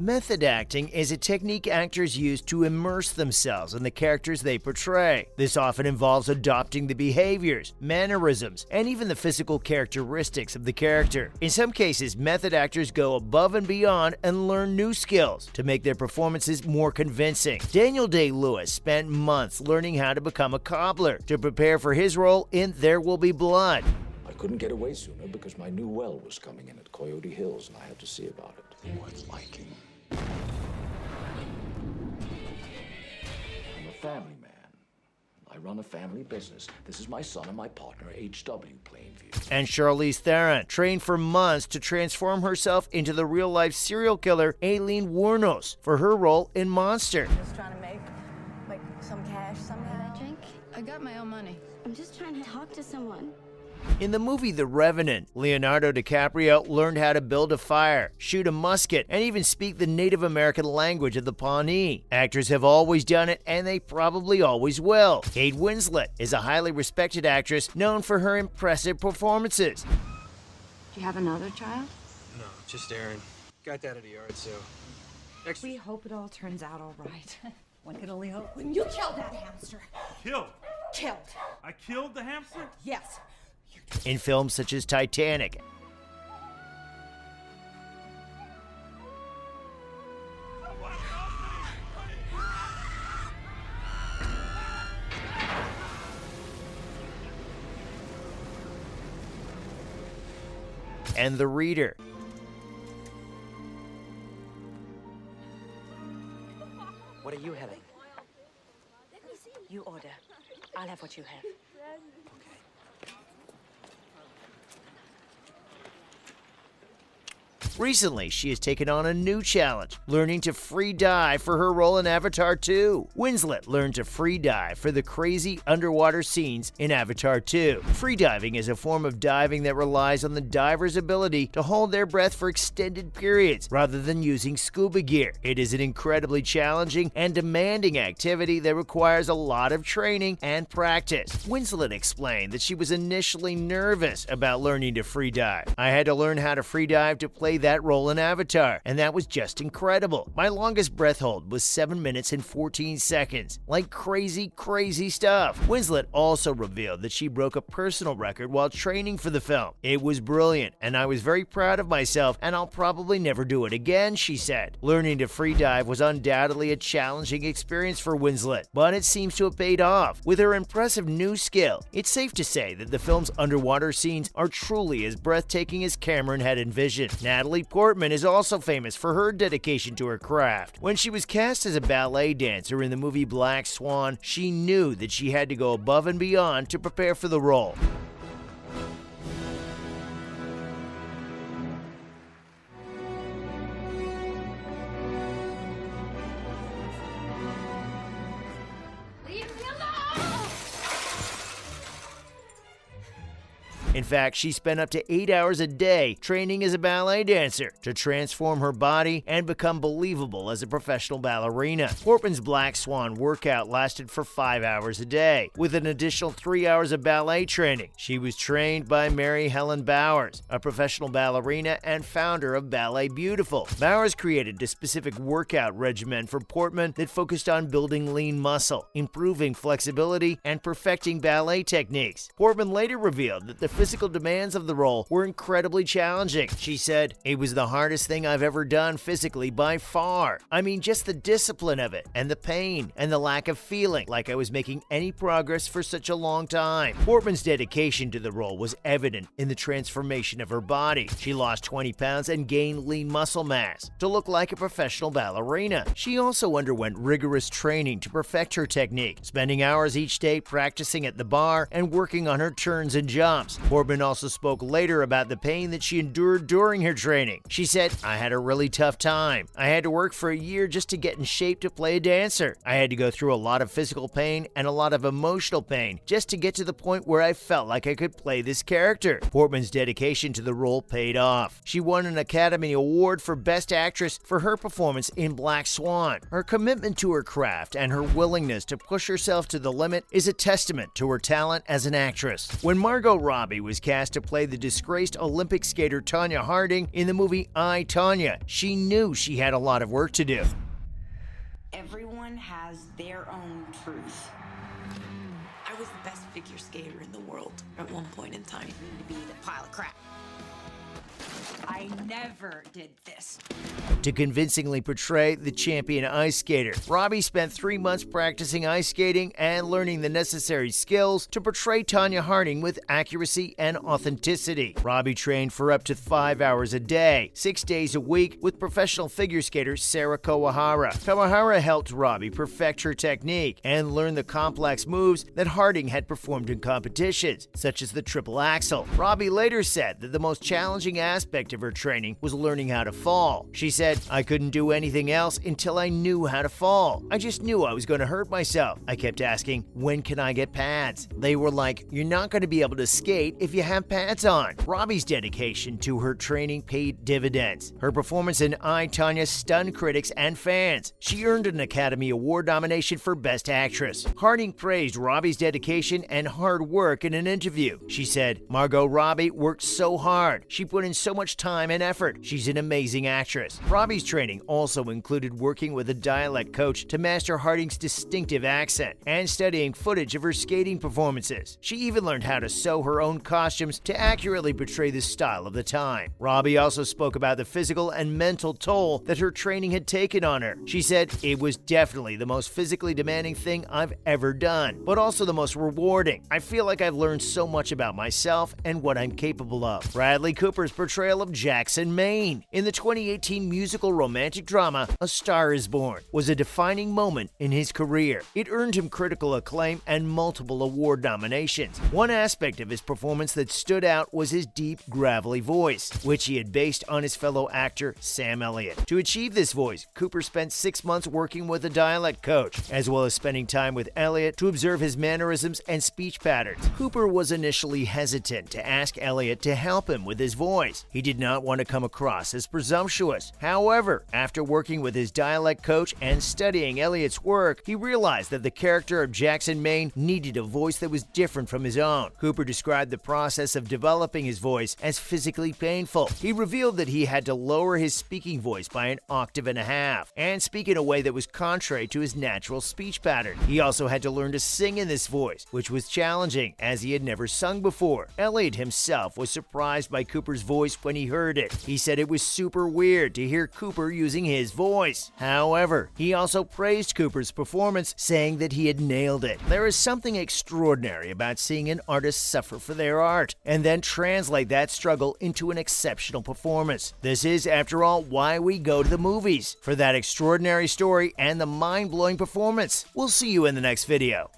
Method acting is a technique actors use to immerse themselves in the characters they portray. This often involves adopting the behaviors, mannerisms, and even the physical characteristics of the character. In some cases, method actors go above and beyond and learn new skills to make their performances more convincing. Daniel Day-Lewis spent months learning how to become a cobbler to prepare for his role in There Will Be Blood. I couldn't get away sooner because my new well was coming in at Coyote Hills and I had to see about it. Worth liking. I'm a family man. I run a family business. This is my son and my partner, H.W. Plainview. And Charlize Theron trained for months to transform herself into the real-life serial killer Aileen Wuornos for her role in Monster. Just trying to make some cash somehow. Drink? I got my own money. I'm just trying to talk to someone. In the movie The Revenant, Leonardo DiCaprio learned how to build a fire, shoot a musket, and even speak the Native American language of the Pawnee. Actors have always done it, and they probably always will. Kate Winslet is a highly respected actress known for her impressive performances. Do you have another child? No, just Aaron. Got that at a yard sale. Next. We hope it all turns out all right. One can only hope. When you killed that hamster. Killed? Killed. I killed the hamster? Yes. In films such as Titanic, and The Reader. What are you having? You order. I'll have what you have. Recently, she has taken on a new challenge, learning to free dive for her role in Avatar 2. Winslet learned to free dive for the crazy underwater scenes in Avatar 2. Freediving is a form of diving that relies on the diver's ability to hold their breath for extended periods rather than using scuba gear. It is an incredibly challenging and demanding activity that requires a lot of training and practice. Winslet explained that she was initially nervous about learning to free dive. I had to learn how to free dive to play that role in Avatar, and that was just incredible. My longest breath hold was 7 minutes and 14 seconds. Like crazy stuff. Winslet also revealed that she broke a personal record while training for the film. It was brilliant, and I was very proud of myself, and I'll probably never do it again, she said. Learning to free dive was undoubtedly a challenging experience for Winslet, but it seems to have paid off. With her impressive new skill, it's safe to say that the film's underwater scenes are truly as breathtaking as Cameron had envisioned. Natalie Portman is also famous for her dedication to her craft. When she was cast as a ballet dancer in the movie Black Swan, she knew that she had to go above and beyond to prepare for the role. In fact, she spent up to 8 hours a day training as a ballet dancer to transform her body and become believable as a professional ballerina. Portman's Black Swan workout lasted for 5 hours a day, with an additional 3 hours of ballet training. She was trained by Mary Helen Bowers, a professional ballerina and founder of Ballet Beautiful. Bowers created a specific workout regimen for Portman that focused on building lean muscle, improving flexibility, and perfecting ballet techniques. Portman later revealed that the physical demands of the role were incredibly challenging. She said, "It was the hardest thing I've ever done physically by far. I mean, just the discipline of it, and the pain, and the lack of feeling like I was making any progress for such a long time." Portman's dedication to the role was evident in the transformation of her body. She lost 20 pounds and gained lean muscle mass to look like a professional ballerina. She also underwent rigorous training to perfect her technique, spending hours each day practicing at the bar and working on her turns and jumps. Portman also spoke later about the pain that she endured during her training. She said, "I had a really tough time. I had to work for a year just to get in shape to play a dancer. I had to go through a lot of physical pain and a lot of emotional pain just to get to the point where I felt like I could play this character." Portman's dedication to the role paid off. She won an Academy Award for Best Actress for her performance in Black Swan. Her commitment to her craft and her willingness to push herself to the limit is a testament to her talent as an actress. When Margot Robbie Robbie was cast to play the disgraced Olympic skater Tonya Harding in the movie I, Tonya. She knew she had a lot of work to do. Everyone has their own truth. I was the best figure skater in the world at one point in time. To be the pile of crap. I never did this. To convincingly portray the champion ice skater, Robbie spent 3 months practicing ice skating and learning the necessary skills to portray Tonya Harding with accuracy and authenticity. Robbie trained for up to 5 hours a day, 6 days a week, with professional figure skater Sarah Kawahara. Kawahara helped Robbie perfect her technique and learn the complex moves that Harding had performed in competitions, such as the triple axel. Robbie later said that the most challenging aspect of her training was learning how to fall. She said, "I couldn't do anything else until I knew how to fall. I just knew I was going to hurt myself. I kept asking, when can I get pads? They were like, you're not going to be able to skate if you have pads on." Robbie's dedication to her training paid dividends. Her performance in I, Tonya stunned critics and fans. She earned an Academy Award nomination for Best Actress. Harding praised Robbie's dedication and hard work in an interview. She said, "Margot Robbie worked so hard. She put in so much time and effort. She's an amazing actress." Robbie's training also included working with a dialect coach to master Harding's distinctive accent and studying footage of her skating performances. She even learned how to sew her own costumes to accurately portray the style of the time. Robbie also spoke about the physical and mental toll that her training had taken on her. She said, "It was definitely the most physically demanding thing I've ever done, but also the most rewarding. I feel like I've learned so much about myself and what I'm capable of." Bradley Cooper's portrayal of Jackson Maine in the 2018 musical romantic drama A Star Is Born was a defining moment in his career. It earned him critical acclaim and multiple award nominations. One aspect of his performance that stood out was his deep, gravelly voice, which he had based on his fellow actor Sam Elliott. To achieve this voice, Cooper spent 6 months working with a dialect coach, as well as spending time with Elliott to observe his mannerisms and speech patterns. Cooper was initially hesitant to ask Elliott to help him with his voice. He did not want to come across as presumptuous. However, after working with his dialect coach and studying Elliott's work, he realized that the character of Jackson Maine needed a voice that was different from his own. Cooper described the process of developing his voice as physically painful. He revealed that he had to lower his speaking voice by 1.5 octaves and speak in a way that was contrary to his natural speech pattern. He also had to learn to sing in this voice, which was challenging as he had never sung before. Elliott himself was surprised by Cooper's voice when he heard it. He said it was super weird to hear Cooper using his voice. However, he also praised Cooper's performance, saying that he had nailed it. There is something extraordinary about seeing an artist suffer for their art and then translate that struggle into an exceptional performance. This is, after all, why we go to the movies, for that extraordinary story and the mind-blowing performance. We'll see you in the next video.